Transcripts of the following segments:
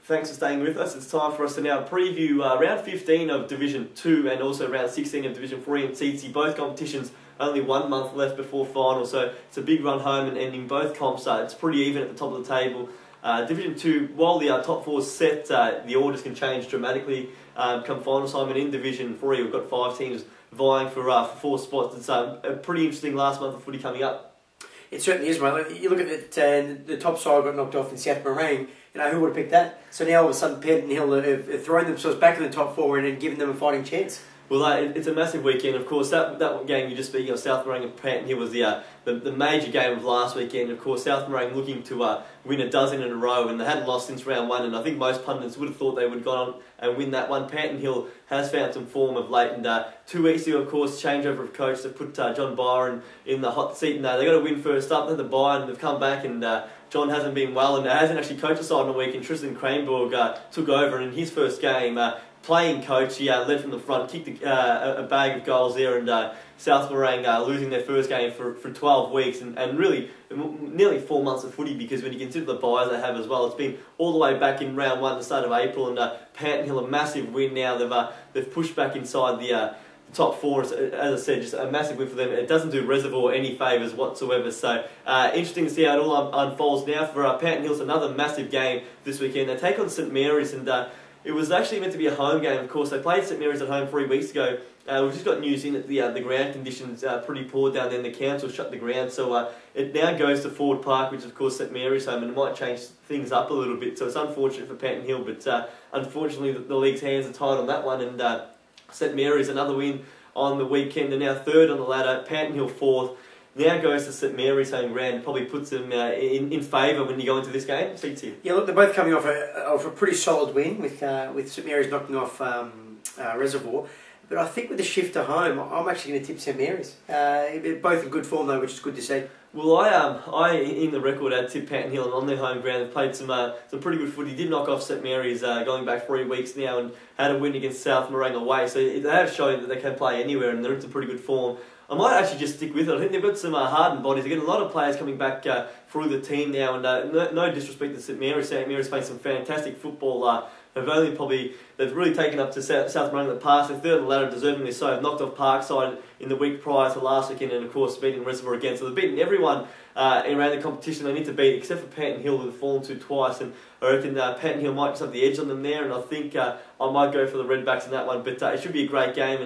Thanks for staying with us. It's time for us to now preview round 15 of Division 2 and also round 16 of Division 3 and CC. Both competitions only 1 month left before final, so it's a big run home and ending both comps. It's pretty even at the top of the table. Division 2, while the top 4 is set, the orders can change dramatically come final time. And in Division 3, we've got 5 teams vying for 4 spots. It's a pretty interesting last month of footy coming up. It certainly is, mate. You look at it, the top side got knocked off in South Morang. You know, who would have picked that? So now all of a sudden, Pett and Hill have thrown themselves back in the top 4 and given them a fighting chance. Well, it's a massive weekend. Of course, that game you just speaking of, South Morang and Pett and Hill, was the major game of last weekend. Of course, South Morang looking to win a dozen in a row, and they hadn't lost since round 1. And I think most pundits would have thought they would have gone on and win that one. Pett and Hill has found some form of late, and 2 weeks ago, of course, changeover of coach to put John Byron in the hot seat, and they got a win first up. Then the Byron, they've come back, and John hasn't been well, and hasn't actually coached the side in a week. And Tristan Cranborg took over, and in his first game, playing coach, he led from the front, kicked a bag of goals there, and South Morang losing their first game for 12 weeks, and really nearly 4 months of footy, because when you consider the byes they have as well, it's been all the way back in round 1, the start of April, and Pett and Hill, a massive win now. They've pushed back inside the top 4, as I said, just a massive win for them. It doesn't do Reservoir any favours whatsoever, so interesting to see how it all unfolds now for Pett and Hill. It's another massive game this weekend. They take on St Mary's, and it was actually meant to be a home game. Of course, they played St Mary's at home 3 weeks ago. We've just got news in that the ground conditions are pretty poor down there, and the council shut the ground, so it now goes to Ford Park, which is of course St Mary's home, and it might change things up a little bit, so it's unfortunate for Pett and Hill, but unfortunately the league's hands are tied on that one, and St Mary's, another win on the weekend. They're now 3rd on the ladder, Pett and Hill 4th. Now goes to St Mary's home ground, probably puts them in favour when you go into this game. CT. Yeah, look, they're both coming off a pretty solid win with St Mary's knocking off Reservoir. But I think with the shift to home, I'm actually going to tip St Mary's. Both in good form though, which is good to see. Well, I in the record had tipped Pett and Hill, and on their home ground they've played some pretty good footy. Did knock off St Mary's going back 3 weeks now, and had a win against South Morang away. So they have shown that they can play anywhere, and they're in some pretty good form. I might actually just stick with it. I think they've got some hardened bodies. They're getting a lot of players coming back through the team now, and no disrespect to St Mary's. St Mary's playing some fantastic football. They've really taken up to South Morang in the past. They're 3rd on the ladder, deservingly so. They've knocked off Parkside in the week prior to last weekend, and of course beating Reservoir again. So they've beaten everyone around the competition they need to beat, except for Pett and Hill, who have fallen to twice. And I reckon Pett and Hill might just have the edge on them there, and I think I might go for the Redbacks in that one. But it should be a great game,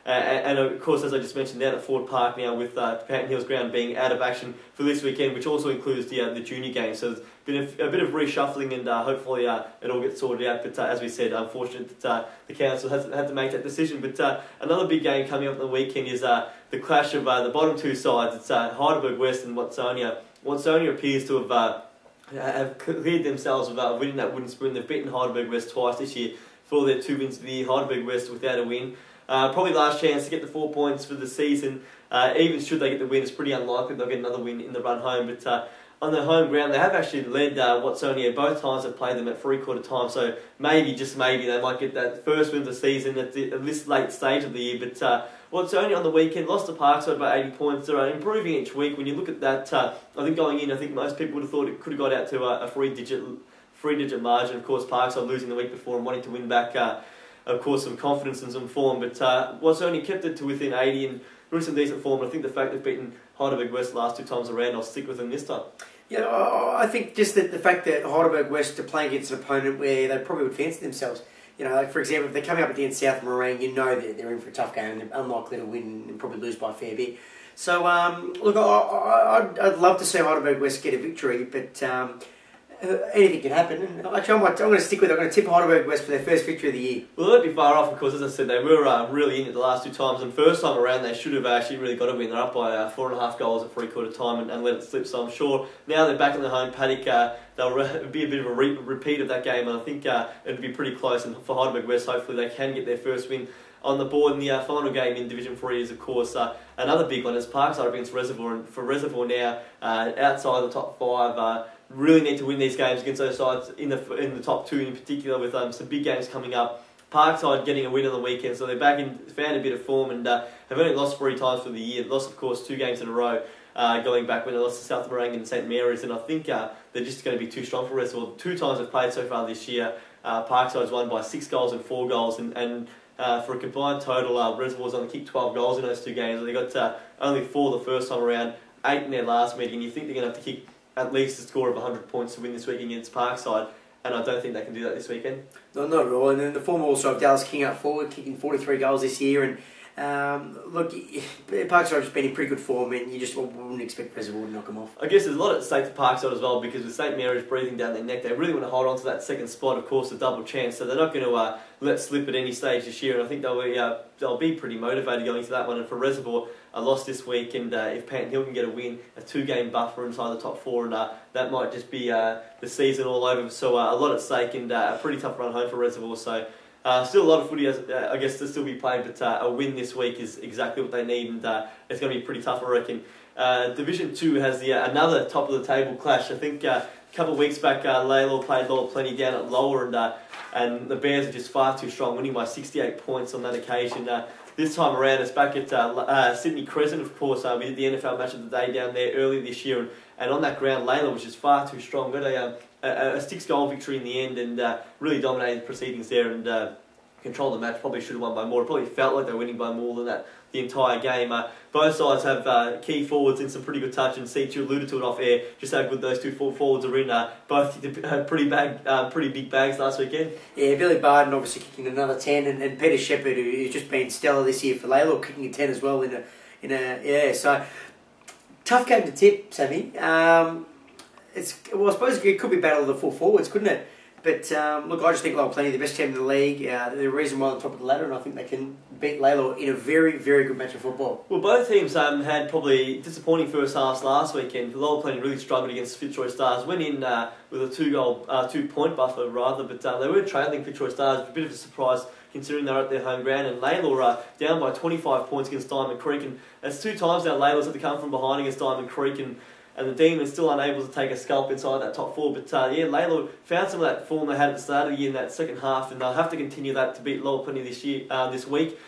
and of course, as I just mentioned, down at Ford Park now, with Pett and Hill's ground being out of action for this weekend, which also includes the junior game. So there's been a bit of reshuffling, and hopefully it all gets sorted out. But as we said, unfortunate that the council has had to make that decision. But another big game coming up on the weekend is the clash of the bottom 2 sides. It's Heidelberg West and Watsonia. Watsonia appears to have cleared themselves of winning that wooden spoon. They've beaten Heidelberg West twice this year for their 2 wins of the year. Heidelberg West without a win. Probably last chance to get the 4 points for the season. Even should they get the win, it's pretty unlikely they'll get another win in the run home. But on their home ground, they have actually led Watsonia both times they've played them at 3/4 time. So maybe, just maybe, they might get that first win of the season at this late stage of the year. But Watsonia on the weekend lost to Parkside by 80 points. They're improving each week. When you look at that, I think going in, I think most people would have thought it could have got out to a three-digit margin. Of course, Parkside losing the week before and wanting to win back. Of course, some confidence and some form, but Watsonia kept it to within 80 and really some decent form. And I think the fact they've beaten Heidelberg West the last 2 times around, I'll stick with them this time. Yeah, I think just the fact that Heidelberg West are playing against an opponent where they probably would fancy themselves. You know, like for example, if they're coming up against South Morang, you know that they're in for a tough game and they're unlikely to win and probably lose by a fair bit. So, look, I'd love to see Heidelberg West get a victory, but anything can happen. Actually, I'm going to stick with it. I'm going to tip Heidelberg West for their first victory of the year. Well, they'd be far off, of course. As I said, they were really in it the last 2 times, and first time around they should have actually really got a win. They're up by 4.5 goals at 3/4 time and let it slip. So I'm sure now they're back in the home paddock. They'll be a bit of a repeat of that game, and I think it'll be pretty close. And for Heidelberg West, hopefully they can get their first win on the board. And the final game in Division 3 is, of course, another big one. It's Parkside against Reservoir, and for Reservoir now, outside the top 5, really need to win these games against those sides in the top 2 in particular, with some big games coming up. Parkside getting a win on the weekend, so they're back in, found a bit of form, and have only lost 3 times for the year. Lost, of course, 2 games in a row going back when they lost to South Morang and St Mary's, and I think they're just going to be too strong for Reservoir. 2 times they've played so far this year. Parkside's won by 6 goals and 4 goals, and for a combined total, Reservoir's only kicked 12 goals in those 2 games. They got only 4 the first time around, 8 in their last meeting. You think they're going to have to kick at least a score of 100 points to win this week against Parkside, and I don't think they can do that this weekend. No, not at all. And then the form also of Dallas King up forward, kicking 43 goals this year. And look, Parkside's been in pretty good form, and you just wouldn't expect Reservoir to knock them off. I guess there's a lot at stake for Parkside as well, because with St Mary's breathing down their neck, they really want to hold on to that second spot, of course, a double chance. So they're not going to let slip at any stage this year, and I think they'll be pretty motivated going into that one. And for Reservoir, a loss this week, and if Panton Hill can get a win, a 2-game buffer inside the top 4, and that might just be the season all over. So a lot at stake, and a pretty tough run home for Reservoir. So still a lot of footy, I guess, to still be played, but a win this week is exactly what they need, and it's going to be pretty tough, I reckon. Division 2 has another top of the table clash. I think a couple of weeks back, Laylaw played Lower Plenty down at Lower, and the Bears are just far too strong, winning by 68 points on that occasion. This time around, it's back at Sydney Crescent, of course. We did the NFL match of the day down there earlier this year, and on that ground, Layla was just far too strong. Got a 6-goal victory in the end, and really dominated the proceedings there, and controlled the match. Probably should have won by more. It probably felt like they were winning by more than that the entire game. Both sides have key forwards in some pretty good touch, and C2 alluded to it off air, just how good those 2 forwards are in. Both pretty big bags last weekend. Yeah, Billy Barden obviously kicking another 10, and Peter Shepherd, who's just been stellar this year for Laylaw, kicking a 10 as well so tough game to tip, Sammy. I suppose it could be battle of the 4 forwards, couldn't it? But look, I just think Lower Plenty the best team in the league. The reason why they're top of the ladder, and I think they can beat Laylaw in a very, very good match of football. Well, both teams had probably disappointing first halves last weekend. Lower Plenty really struggled against Fitzroy Stars. Went in with a 2-point buffer rather, but they were trailing Fitzroy Stars. A bit of a surprise considering they're at their home ground. And Laylaw down by 25 points against Diamond Creek, and that's 2 times now Laylaw's had to come from behind against Diamond Creek, and the Demons still unable to take a scalp inside that top 4. But Laylaw found some of that form they had at the start of the year in that second half, and they'll have to continue that to beat Lower Plenty this week.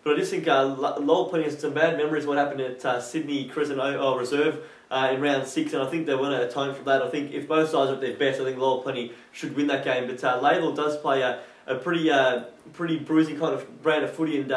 But I just think Lower Plenty has some bad memories of what happened at Sydney Crescent Reserve in round 6, and I think they want to atone for that. I think if both sides are at their best, I think Lower Plenty should win that game. But Laylaw does play a pretty bruising kind of brand of footy, and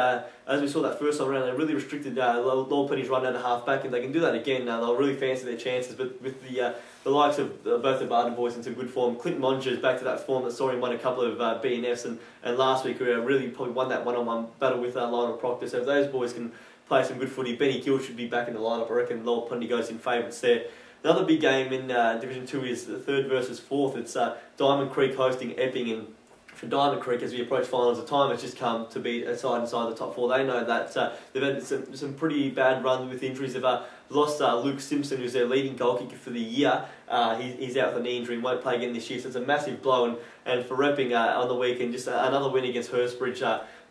as we saw that first time around, they really restricted Lower Plenty's run out of half back, and they can do that again. They'll really fancy their chances, but with the likes of both the Barden boys into good form. Clinton Monge is back to that form that saw him win a couple of BNFs, and last week really probably won that one-on-one battle with Lionel Proctor. So if those boys can play some good footy, Benny Gill should be back in the lineup. I reckon Lower Plenty goes in favourites there. Another big game in Division 2 is the 3rd versus 4th. It's Diamond Creek hosting Epping, and for Diamond Creek, as we approach finals, the time has just come to be a side inside the top 4. They know that they've had some pretty bad runs with injuries. They've lost Luke Simpson, who's their leading goal kicker for the year. He's out with a knee injury and won't play again this year, so it's a massive blow. And for Epping on the weekend, just another win against Hurstbridge,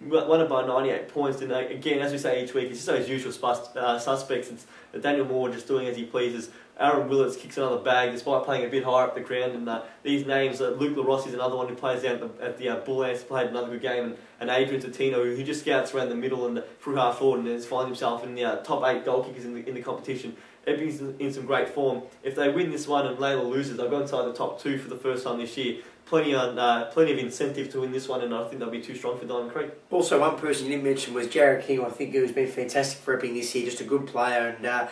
won it by 98 points. And again, as we say each week, it's just those usual suspects. It's Daniel Moore just doing as he pleases. Aaron Willits kicks another bag despite playing a bit higher up the ground, and these names, Luke LaRossi is another one who plays down at the Bull Ants, played another good game, and Adrian Totino, who just scouts around the middle and through half forward, and has found himself in the top 8 goal kickers in the competition. Epping's in some great form. If they win this one and Laylaw loses, they'll go inside the top 2 for the first time this year. Plenty of incentive to win this one, and I think they'll be too strong for Diamond Creek. Also, one person you didn't mention was Jared King. I think who's been fantastic for Epping this year, just a good player, and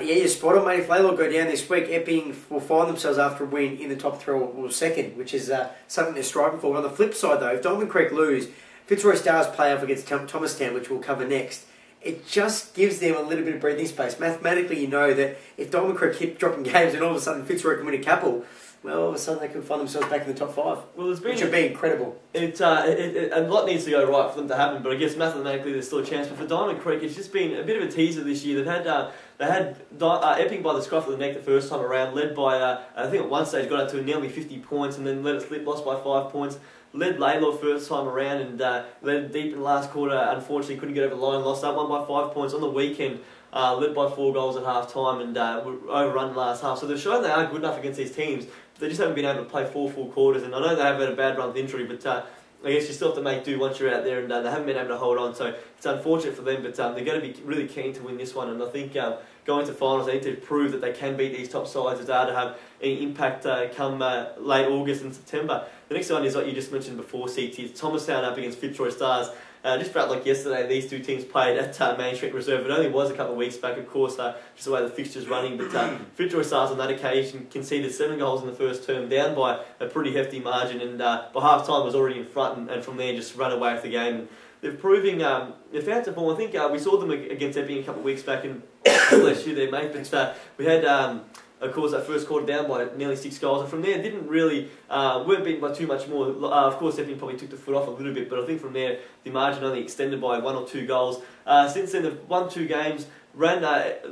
you're spot on, mate. If Laylaw go down this week, Epping will find themselves after a win in the top 3 or 2nd, which is something they're striving for. But on the flip side, though, if Diamond Creek lose, Fitzroy Stars play off against Thomastown, which we'll cover next. It just gives them a little bit of breathing space. Mathematically, you know that if Diamond Creek keep dropping games and all of a sudden Fitzroy can win a couple, well, all of a sudden they can find themselves back in the top 5, which would be incredible. A lot needs to go right for them to happen, but I guess mathematically there's still a chance. But for Diamond Creek, it's just been a bit of a teaser this year. They had Epping by the scruff of the neck the first time around, led by, I think at one stage got up to nearly 50 points, and then let it slip, lost by 5 points. Led Laylaw first time around, and led deep in the last quarter. Unfortunately, couldn't get over the line, lost that one by 5 points. On the weekend, led by 4 goals at half time, and were overrun the last half. So they've shown they are good enough against these teams. They just haven't been able to play 4 full quarters, and I know they have had a bad run with injury, but I guess you still have to make do once you're out there, and they haven't been able to hold on, so it's unfortunate for them, but they're going to be really keen to win this one, and I think going to finals. They need to prove that they can beat these top sides if they are to have any impact come late August and September. The next one is what you just mentioned before, CT. It's Thomastown up against Fitzroy Stars. Just felt like yesterday these two teams played at Main Street Reserve. It only was a couple of weeks back, of course, just the way the fixture's running. But Fitzroy Stars on that occasion conceded 7 goals in the first term, down by a pretty hefty margin, and by half time was already in front, and from there just run away with the game. And they're proving they're found to form. I think we saw them against Epping a couple of weeks back, and bless you there, mate. But we had. Of course, that first quarter down by nearly 6 goals, and from there didn't really weren't beaten by too much more. Of course, Epping probably took the foot off a little bit, but I think from there the margin only extended by 1 or 2 goals. Since then, they've won 2 games, ran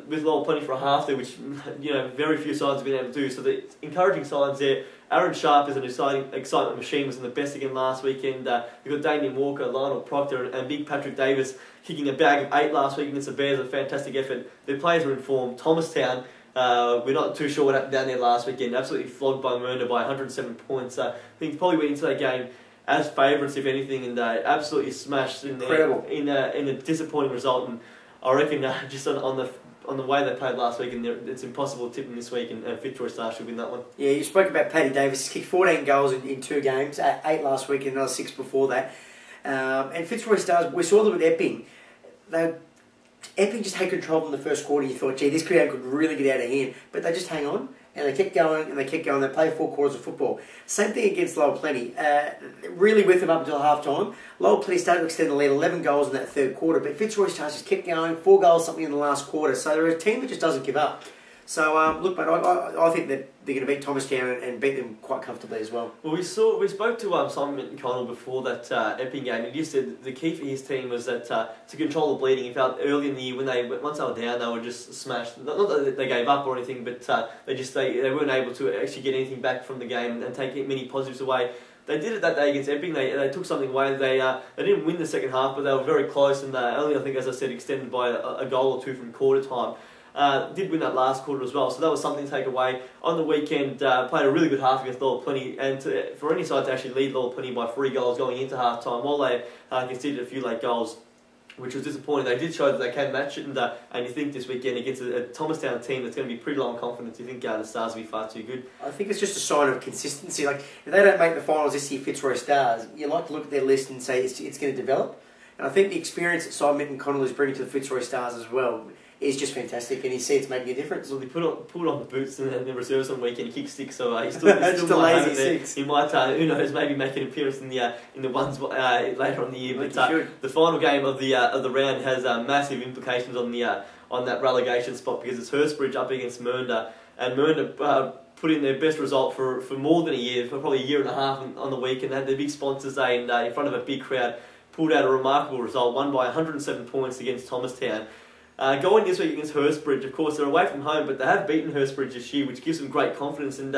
with Lowell Plenty for a half there, which very few sides have been able to do. So the encouraging signs there. Aaron Sharp is an excitement machine, was in the best again last weekend. You've got Damien Walker, Lionel Proctor, and Big Patrick Davis kicking a bag of 8 last week against the Bears. A fantastic effort. Their players are in form. Thomastown. We're not too sure what happened down there last weekend. Absolutely flogged by Mernda by 107 points. I think probably went into that game as favourites, if anything, and absolutely smashed in a disappointing result. And I reckon just on the way they played last week, and it's impossible to tip them this week, and Fitzroy Stars should win that one. Yeah, you spoke about Paddy Davis. He kicked 14 goals in 2 games, 8 last week and another 6 before that. And Fitzroy Stars, we saw them with Epping. Epping just had control in the first quarter. You thought, gee, this crowd could really get out of hand. But they just hang on, and they kept going, and they kept going. They played 4 quarters of football. Same thing against Lowell Plenty. Really with them up until half-time. Lowell Plenty started to extend the lead, 11 goals in that third quarter. But Fitzroy Stars just kept going, 4 goals something in the last quarter. So they're a team that just doesn't give up. So, look, mate, I think that they're going to beat Thomastown and beat them quite comfortably as well. Well, we spoke to Simon McConnell before that Epping game, and he said the key for his team was that to control the bleeding. He felt early in the year once they were down, they were just smashed. Not that they gave up or anything, but they weren't able to actually get anything back from the game and take many positives away. They did it that day against Epping. They took something away. They didn't win the second half, but they were very close, and only, I think, as I said, extended by a goal or 2 from quarter time. Did win that last quarter as well, so that was something to take away. On the weekend, played a really good half against Lowell Plenty, and for any side to actually lead Lowell Plenty by 3 goals going into half time, while they conceded a few late goals, which was disappointing. They did show that they can match it, and you think this weekend against a Thomastown team that's going to be pretty low on confidence, you think the Stars will be far too good? I think it's just a sign of consistency. Like, if they don't make the finals this year, Fitzroy Stars, you like to look at their list and say it's going to develop. And I think the experience that Simon McConnell is bringing to the Fitzroy Stars as well is just fantastic, and you see it's making a difference. Well, he pulled on the boots and then the reserves on the weekend, kick 6, so he's still might lazy 6. He might, who knows, maybe make an appearance in the ones later on the year. But the final game of the round has massive implications on that relegation spot, because it's Hurstbridge up against Mernda, and Mernda put in their best result for more than a year, for probably a year and a half on the weekend. They had their big sponsors day and in front of a big crowd, pulled out a remarkable result, won by 107 points against Thomastown. Going this week against Hurstbridge, of course, they're away from home, but they have beaten Hurstbridge this year, which gives them great confidence. And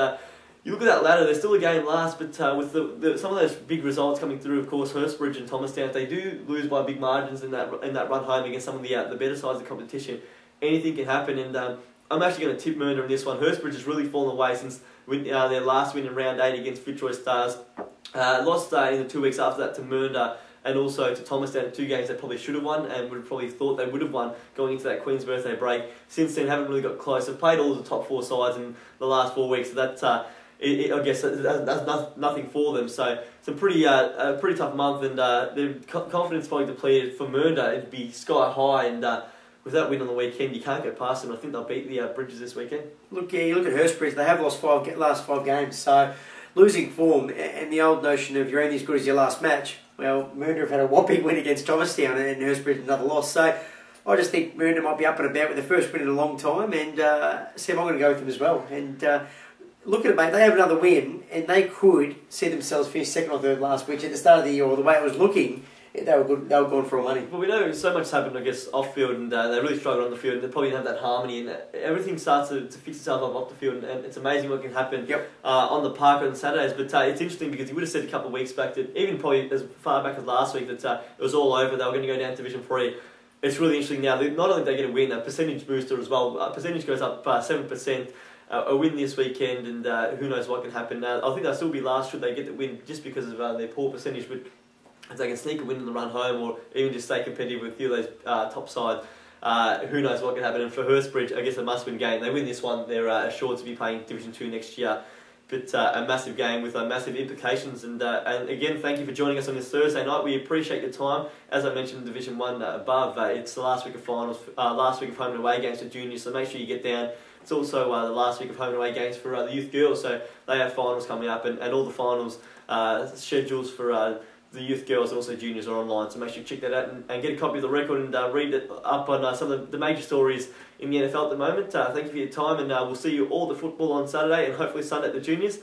you look at that ladder, they're still a game last, but with some of those big results coming through, of course, Hurstbridge and Thomastown, if they do lose by big margins in that run home against some of the better sides of the competition, anything can happen. And I'm actually going to tip Mernda in this one. Hurstbridge has really fallen away since their last win in round 8 against Fitzroy Stars. Lost in the 2 weeks after that to Mernda, and also to Thomastown, 2 games they probably should have won and would have probably thought they would have won going into that Queen's Birthday break. Since then, haven't really got close. They've played all of the top 4 sides in the last 4 weeks, so that's I guess that's nothing for them. So it's a pretty tough month, and their confidence probably depleted. For Mernda, it'd be sky high, and with that win on the weekend, you can't get past them. I think they'll beat the Bridges this weekend. Look, you look at Hurstbridge, they have lost last 5 games, so losing form, and the old notion of you're only as good as your last match. Well, Mernda have had a whopping win against Thomastown, and Hurstbridge another loss. So I just think Mernda might be up and about with their first win in a long time, and Sam, I'm going to go with them as well. And look at it, mate, they have another win, and they could see themselves finish 2nd or 3rd last week. At the start of the year, or the way it was looking, they were good. They were gone for all money. Well, we know so much happened, I guess, off field, and they really struggled on the field. And they probably didn't have that harmony, and everything starts to fix itself up off the field. And it's amazing what can happen on the park on Saturdays. But it's interesting because you would have said a couple of weeks back that, even probably as far back as last week, that it was all over. They were going to go down to Division 3. It's really interesting now. Not only do they get a win, a percentage booster as well. Percentage goes up 7%. A win this weekend, and who knows what can happen. I think they'll still be last should they get the win, just because of their poor percentage. But if they can sneak a win in the run home, or even just stay competitive with a few of those top sides, who knows what can happen. And for Hurstbridge, I guess a must-win game. They win this one, they're assured to be playing Division 2 next year. But a massive game with massive implications. And again, thank you for joining us on this Thursday night. We appreciate your time. As I mentioned in Division 1 above, it's the last week of finals, last week of home and away games for juniors, so make sure you get down. It's also the last week of home and away games for the youth girls, so they have finals coming up, and all the finals schedules for the youth girls and also juniors are online, so make sure you check that out and get a copy of the record and read it up on some of the major stories in the NFL at the moment. Thank you for your time, and we'll see you all the football on Saturday and hopefully Sunday at the juniors.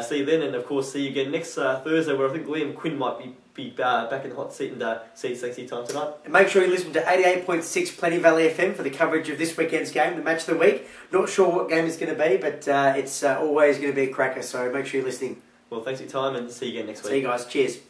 See you then, and of course see you again next Thursday, where I think Liam Quinn might be back in the hot seat, and see you sexy time tonight. And make sure you listen to 88.6 Plenty Valley FM for the coverage of this weekend's game, the match of the week. Not sure what game it's going to be, but it's always going to be a cracker, so make sure you're listening. Well, thanks for your time, and see you again next week. See you guys. Cheers.